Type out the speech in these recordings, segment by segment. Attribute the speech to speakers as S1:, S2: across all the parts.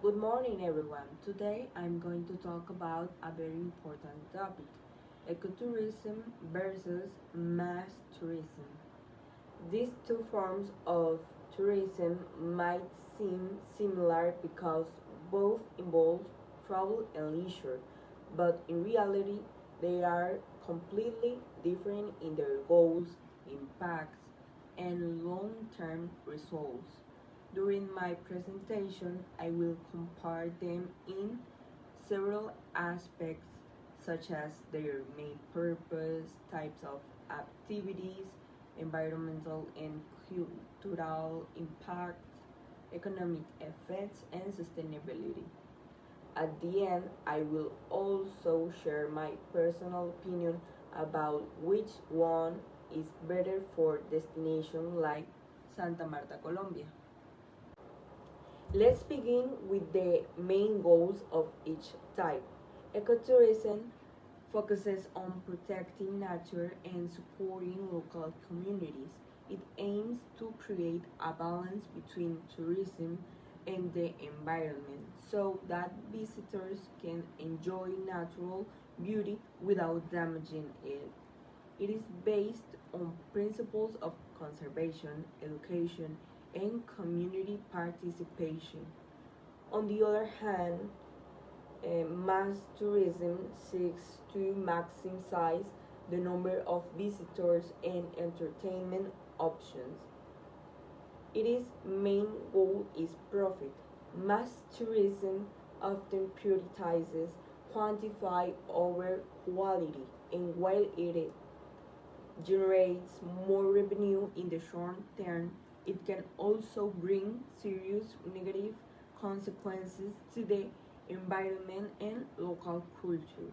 S1: Good morning, everyone. Today I'm going to talk about a very important topic, ecotourism versus mass tourism. These two forms of tourism might seem similar because both involve travel and leisure, but in reality, they are completely different in their goals, impacts, and long term results. During my presentation, I will compare them in several aspects such as their main purpose, types of activities, environmental and cultural impact, economic effects, and sustainability. At the end, I will also share my personal opinion about which one is better for destinations like Santa Marta, Colombia. Let's begin with the main goals of each type. Ecotourism focuses on protecting nature and supporting local communities. It aims to create a balance between tourism and the environment so that visitors can enjoy natural beauty without damaging it. It is based on principles of conservation, education, and community participation. On the other hand, mass tourism seeks to maximize the number of visitors and entertainment options. Its main goal is profit. Mass tourism often prioritizes quantity over quality, and while it generates more revenue in the short term, it can also bring serious negative consequences to the environment and local culture.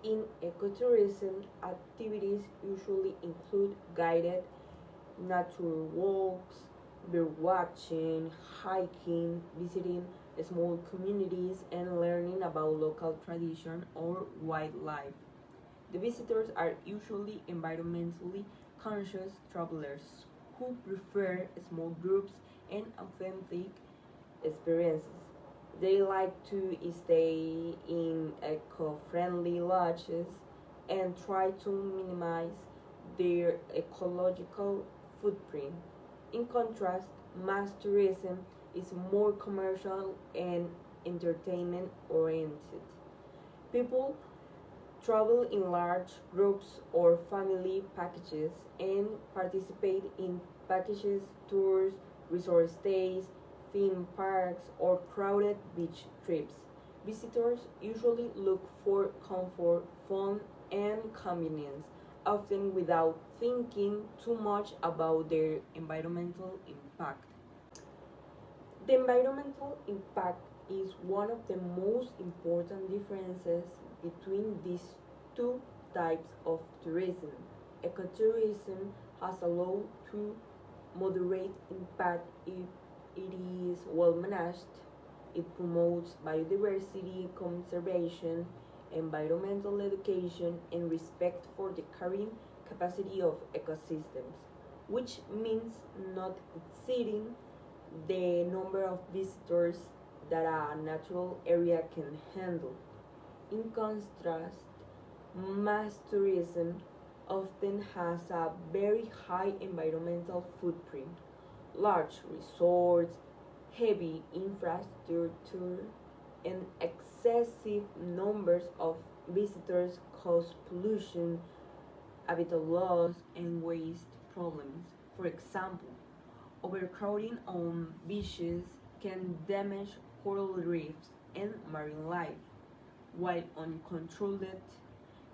S1: In ecotourism, activities usually include guided nature walks, bird watching, hiking, visiting small communities, and learning about local tradition or wildlife. The visitors are usually environmentally conscious travelers who prefer small groups and authentic experiences. They like to stay in eco-friendly lodges and try to minimize their ecological footprint. In contrast, mass tourism is more commercial and entertainment oriented. People travel in large groups or family packages and participate in packages, tours, resort stays, theme parks, or crowded beach trips. Visitors usually look for comfort, fun, and convenience, often without thinking too much about their environmental impact. The environmental impact is one of the most important differences between these two types of tourism. Ecotourism has a low to moderate impact if it is well managed. It promotes biodiversity conservation, environmental education, and respect for the carrying capacity of ecosystems, which means not exceeding the number of visitors that a natural area can handle. In contrast, mass tourism often has a very high environmental footprint. Large resorts, heavy infrastructure, and excessive numbers of visitors cause pollution, habitat loss, and waste problems. For example, overcrowding on beaches can damage coral reefs and marine life, while uncontrolled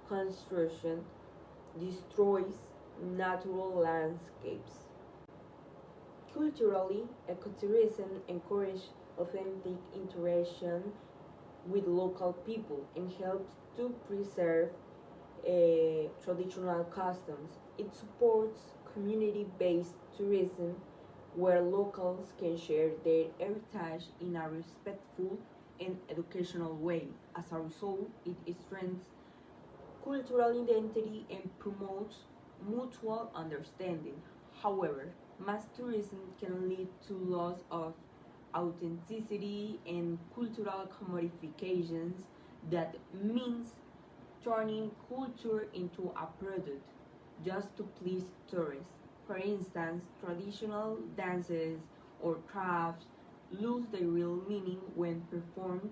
S1: construction destroys natural landscapes. Culturally, ecotourism encourages authentic interaction with local people and helps to preserve traditional customs. It supports community based tourism where locals can share their heritage in a respectful and educational way. As a result, it strengthens cultural identity and promotes mutual understanding. However, Mass tourism can lead to loss of authenticity and cultural commodifications that means turning culture into a product just to please tourists. For instance, traditional dances or crafts lose their real meaning when performed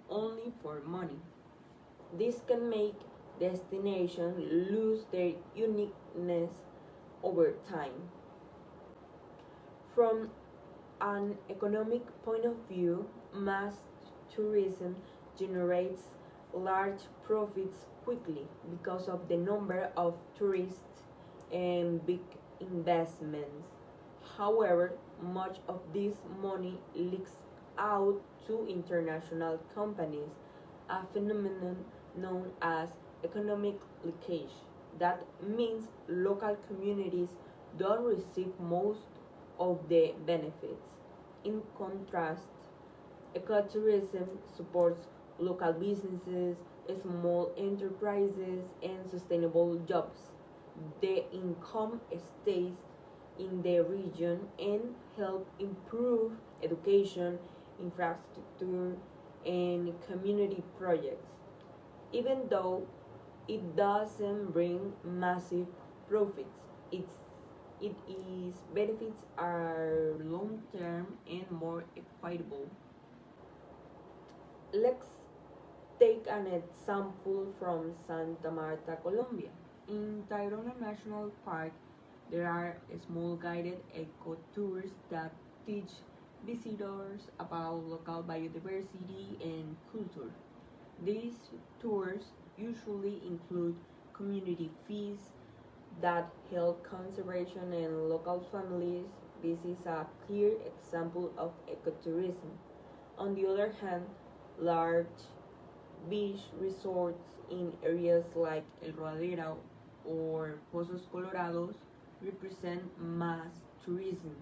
S1: only for money. This can make destinations lose their uniqueness over time. From an economic point of view, mass tourism generates large profits quickly because of the number of tourists and big investments. However, much of this money leaks out to international companies, a phenomenon known as economic leakage. That means local communities don't receive most of the benefits. In contrast, ecotourism supports local businesses, small enterprises, and sustainable jobs. The income stays in the region and help improve education, infrastructure, and community projects. Even though it doesn't bring massive profits, its benefits are long term and more equitable. Let's take an example from Santa Marta, Colombia. In Tayrona National Park, there are small guided eco tours that teach visitors about local biodiversity and culture. These tours usually include community fees that help conservation and local families. This is a clear example of ecotourism. On the other hand, large beach resorts in areas like El Rodadero or Pozos Colorados represent mass tourism.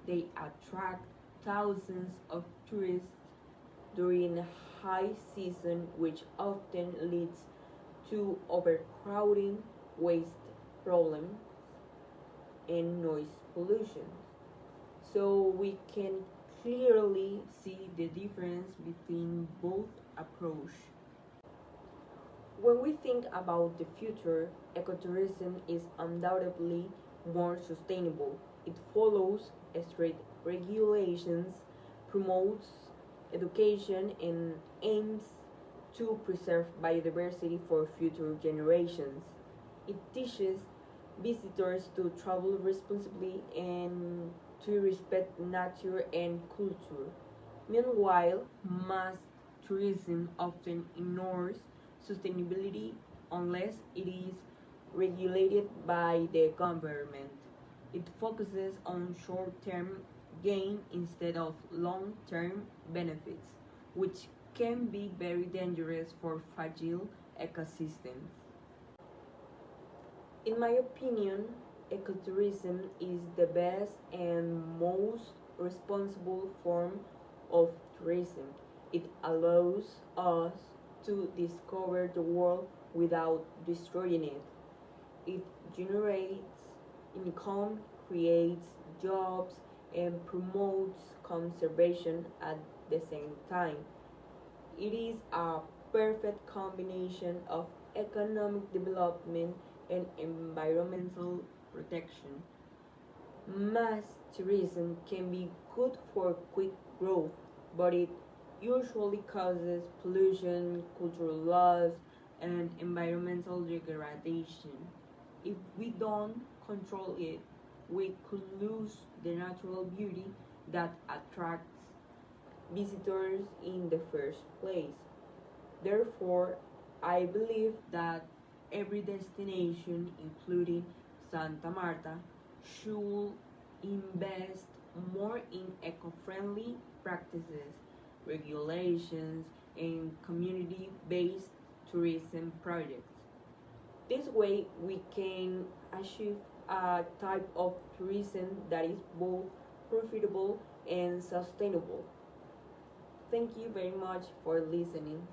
S1: They attract thousands of tourists during high season, which often leads to overcrowding, waste problems, and noise pollution. So we can clearly see the difference between both approaches. When we think about the future, ecotourism is undoubtedly more sustainable. It follows strict regulations, promotes education, and aims to preserve biodiversity for future generations. It teaches visitors to travel responsibly and to respect nature and culture. Meanwhile, mass tourism often ignores sustainability unless it is regulated by the government. It focuses on short term gain instead of long term benefits, which can be very dangerous for fragile ecosystems. In my opinion, ecotourism is the best and most responsible form of tourism. It allows us to discover the world without destroying it. It generates income, creates jobs, and promotes conservation at the same time. It is a perfect combination of economic development and environmental protection. Mass tourism can be good for quick growth, but it usually causes pollution, cultural loss, and environmental degradation. If we don't control it, we could lose the natural beauty that attracts visitors in the first place. Therefore, I believe that every destination, including Santa Marta, should invest more in eco friendly practices, regulations, and community based tourism projects. This way, we can achieve a type of tourism that is both profitable and sustainable. Thank you very much for listening.